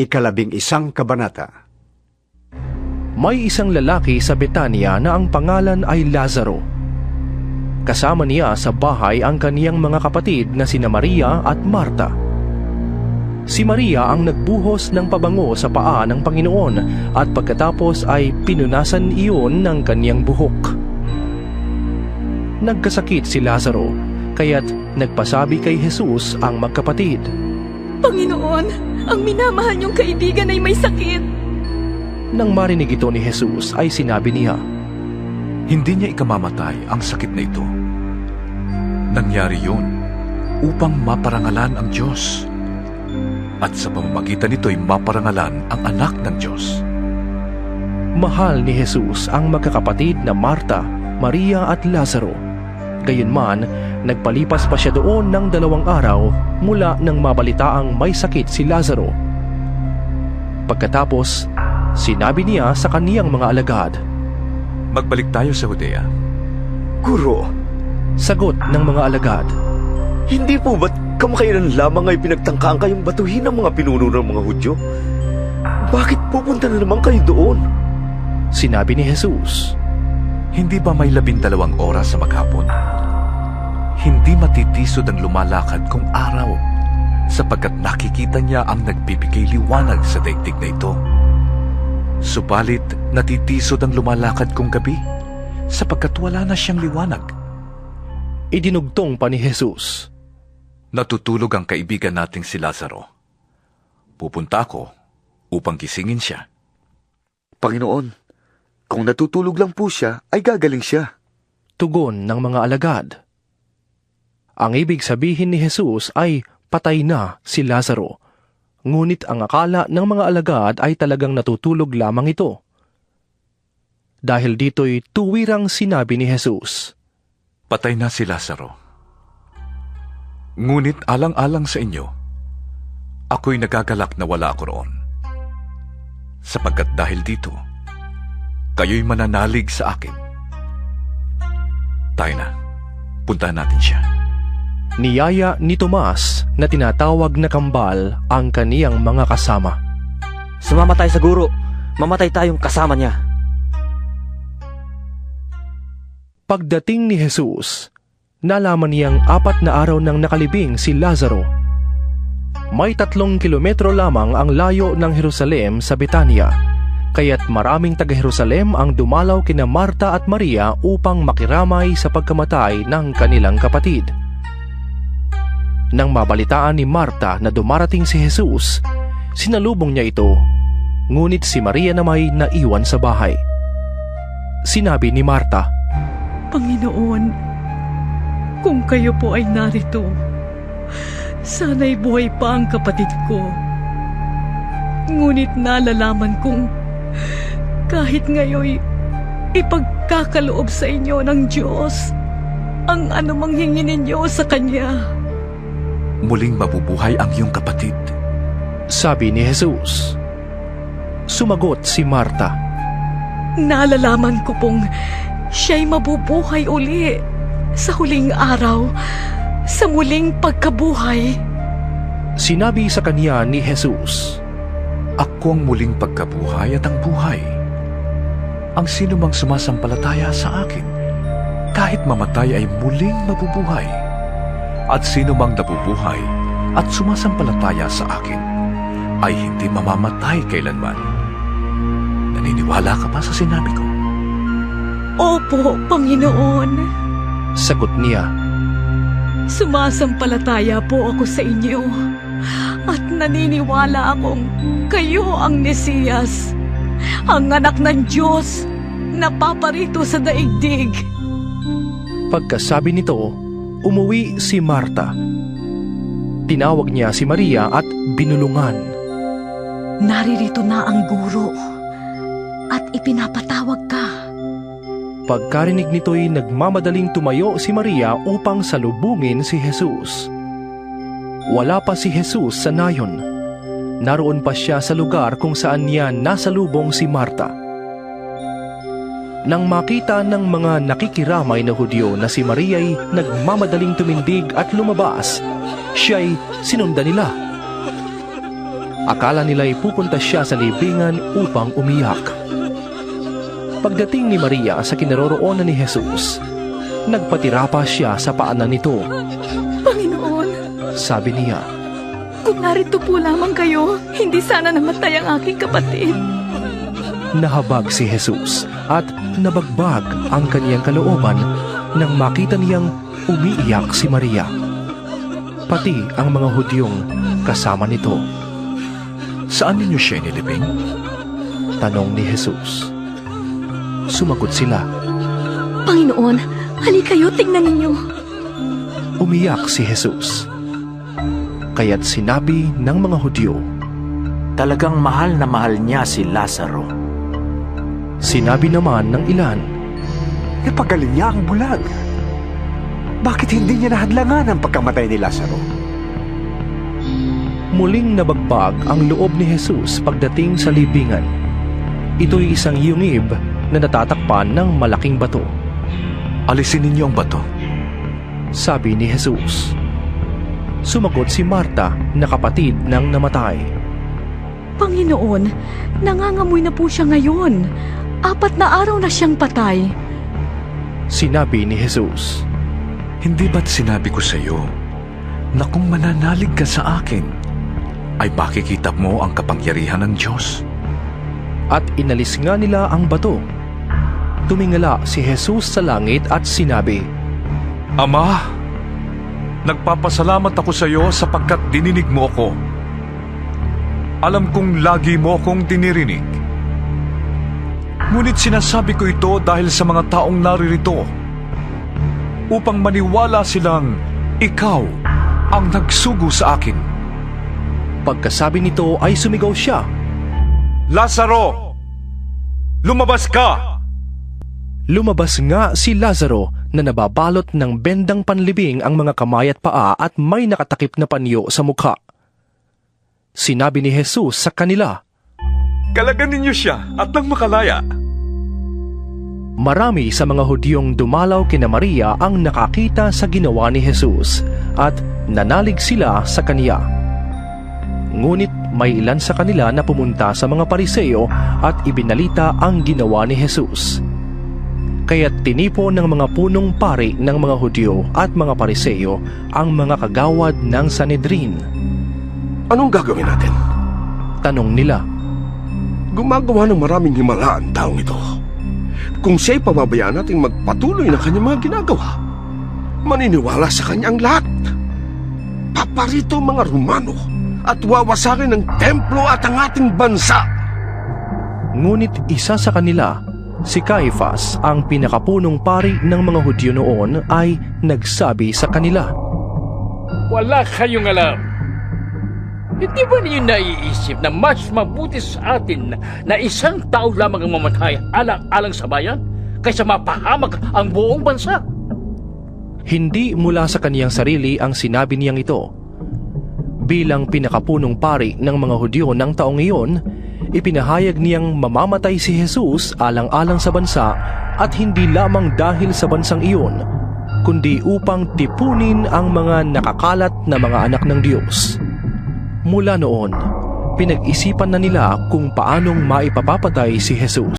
11 kabanata. May isang lalaki sa Betania na ang pangalan ay Lazaro. Kasama niya sa bahay ang kaniyang mga kapatid na sina Maria at Marta. Si Maria ang nagbuhos ng pabango sa paa ng Panginoon at pagkatapos ay pinunasan iyon ng kaniyang buhok. Nagkasakit si Lazaro, kaya't nagpasabi kay Jesus ang magkapatid, Panginoon, ang minamahal niyong kaibigan ay may sakit. Nang marinig ito ni Jesus ay sinabi niya, Hindi niya ikamamatay ang sakit na ito. Nangyari yun upang maparangalan ang Diyos. At sa pamamagitan nito'y maparangalan ang anak ng Diyos. Mahal ni Jesus ang magkakapatid na Marta, Maria at Lazaro. Gayunman, nagpalipas pa siya doon ng 2 araw mula nang mabalitaang may sakit si Lazaro. Pagkatapos, sinabi niya sa kaniyang mga alagad, Magbalik tayo sa Judea. Guro, sagot ng mga alagad, Hindi po ba't kamakailan lamang ay pinagtangkaan kayong batuhin ng mga pinuno ng mga Hudyo? Bakit pupunta na naman kayo doon? Sinabi ni Jesus, Hindi ba may 12 oras sa maghapon? Hindi matitisod ang lumalakad kung araw, sapagkat nakikita niya ang nagbibigay liwanag sa daigdig na ito. Subalit natitisod ang lumalakad kung gabi, sapagkat wala na siyang liwanag. Idinugtong pa ni Jesus, Natutulog ang kaibigan nating si Lazaro. Pupunta ako upang gisingin siya. Panginoon, kung natutulog lang po siya, ay gagaling siya. tugon ng mga alagad. Ang ibig sabihin ni Jesus ay patay na si Lazaro, ngunit ang akala ng mga alagad ay talagang natutulog lamang ito. Dahil dito'y tuwirang sinabi ni Jesus, Patay na si Lazaro. Ngunit alang-alang sa inyo, ako'y nagagalak na wala ako roon. Sapagkat dahil dito, kayo'y mananalig sa akin. Tayo na, puntahan natin siya. Niyaya ni Tomas na tinatawag na kambal ang kaniyang mga kasama. Sumama tayo sa guro. Mamatay tayong kasama niya. Pagdating ni Jesus, nalaman niyang 4 na araw nang nakalibing si Lazaro. May 3 kilometro lamang ang layo ng Jerusalem sa Betania, kaya't maraming taga-Jerusalem ang dumalaw kina Marta at Maria upang makiramay sa pagkamatay ng kanilang kapatid. Nang mabalitaan ni Marta na dumarating si Jesus, sinalubong niya ito, ngunit si Maria na may naiwan sa bahay. Sinabi ni Marta, Panginoon, kung kayo po ay narito, sana'y buhay pa ang kapatid ko. Ngunit nalalaman kong kahit ngayoy ipagkakaloob sa inyo ng Diyos ang anumang hingin ninyo sa Kanya. Muling mabubuhay ang iyong kapatid. sabi ni Jesus. Sumagot si Marta, Nalalaman ko pong siya'y mabubuhay uli sa huling araw, sa muling pagkabuhay. Sinabi sa kanya ni Jesus, Ako ang muling pagkabuhay at ang buhay. Ang sino mang sumasampalataya sa akin, kahit mamatay ay muling mabubuhay. At sino mang nabubuhay at sumasampalataya sa akin, ay hindi mamamatay kailanman. Naniniwala ka ba sa sinabi ko? Opo, Panginoon. sagot niya. Sumasampalataya po ako sa inyo at naniniwala akong kayo ang Mesiyas, ang anak ng Diyos na paparito sa daigdig. Pagkasabi nito, umuwi si Marta. Tinawag niya si Maria at binulungan. Naririto na ang guro at ipinapatawag ka. Pagkarinig nito'y nagmamadaling tumayo si Maria upang salubungin si Jesus. Wala pa si Jesus sa nayon. Naroon pa siya sa lugar kung saan niya nasalubong si Marta. Nang makita ng mga nakikiramay na Hudyo na si Maria'y nagmamadaling tumindig at lumabas, siya'y sinundan nila. Akala nila'y pupunta siya sa libingan upang umiyak. Pagdating ni Maria sa kinaroroonan ni Jesus, nagpatira pa siya sa paanan nito. Panginoon, Sabi niya, kung narito po lamang kayo, hindi sana namatay ang aking kapatid. nahabag si Jesus at nabagbag ang kaniyang kalooban nang makita niyang umiiyak si Maria. Pati ang mga Hudyong kasama nito. Saan ninyo siya inilibing? Tanong ni Jesus. Sumagot sila. Panginoon, hali kayo, tingnan ninyo. Umiyak si Jesus. Kaya't sinabi ng mga Hudyo, Talagang mahal na mahal niya si Lazaro. sinabi naman ng ilan, Napagaling niya ang bulag. Bakit hindi niya nahadlangan ang pagkamatay ni Lazaro? muling nabagbag ang loob ni Jesus pagdating sa libingan. Ito'y isang yungib na natatakpan ng malaking bato. Alisin ninyo ang bato. Sabi ni Jesus. Sumagot si Marta na kapatid ng namatay. Panginoon, nangangamoy na po siya ngayon. 4 na araw na siyang patay. Sinabi ni Jesus. Hindi ba't sinabi ko sa iyo na kung mananalig ka sa akin, ay makikita mo ang kapangyarihan ng Diyos? At inalis nga nila ang bato. Tumingala si Jesus sa langit at sinabi, Ama, nagpapasalamat ako sa iyo sapagkat dininig mo ako. Alam kong lagi mo akong dinirinig. Ngunit sinasabi ko ito dahil sa mga taong naririto, upang maniwala silang ikaw ang nagsugo sa akin. Pagkasabi nito ay sumigaw siya. Lazaro, lumabas ka! Lumabas nga si Lazaro na nababalot ng bendang panlibing ang mga kamay at paa at may nakatakip na panyo sa mukha. Sinabi ni Jesus sa kanila, Kalagan ninyo siya at nang makalaya. Marami sa mga Hudyong dumalaw kina Maria ang nakakita sa ginawa ni Jesus at nanalig sila sa kaniya. Ngunit may ilan sa kanila na pumunta sa mga Pariseo at ibinalita ang ginawa ni Jesus. Kaya't tinipon ng mga punong pari ng mga Hudyo at mga Pariseo ang mga kagawad ng Sanhedrin. Anong gagawin natin? Tanong nila. Gumagawa ng maraming himala ang taong ito. Kung siya'y pababayaan natin magpatuloy na kanyang mga ginagawa, maniniwala sa kanya ang lahat. Paparito ang mga Romano at wawasakin ang templo at ang ating bansa. Ngunit isa sa kanila, si Caiphas, ang pinakapunong pari ng mga Hudyo noon, ay nagsabi sa kanila, Wala kayong alam. Hindi ba ninyo naiisip na mas mabuti sa atin na isang tao lamang ang mamatay alang-alang sa bayan kaysa mapahamak ang buong bansa? Hindi mula sa kaniyang sarili ang sinabi niyang ito. Bilang pinakapunong pari ng mga Hudyo ng taong iyon, ipinahayag niyang mamamatay si Jesus alang-alang sa bansa at hindi lamang dahil sa bansang iyon, kundi upang tipunin ang mga nakakalat na mga anak ng Diyos. Mula noon, pinag-isipan na nila kung paanong maipapapatay si Jesus.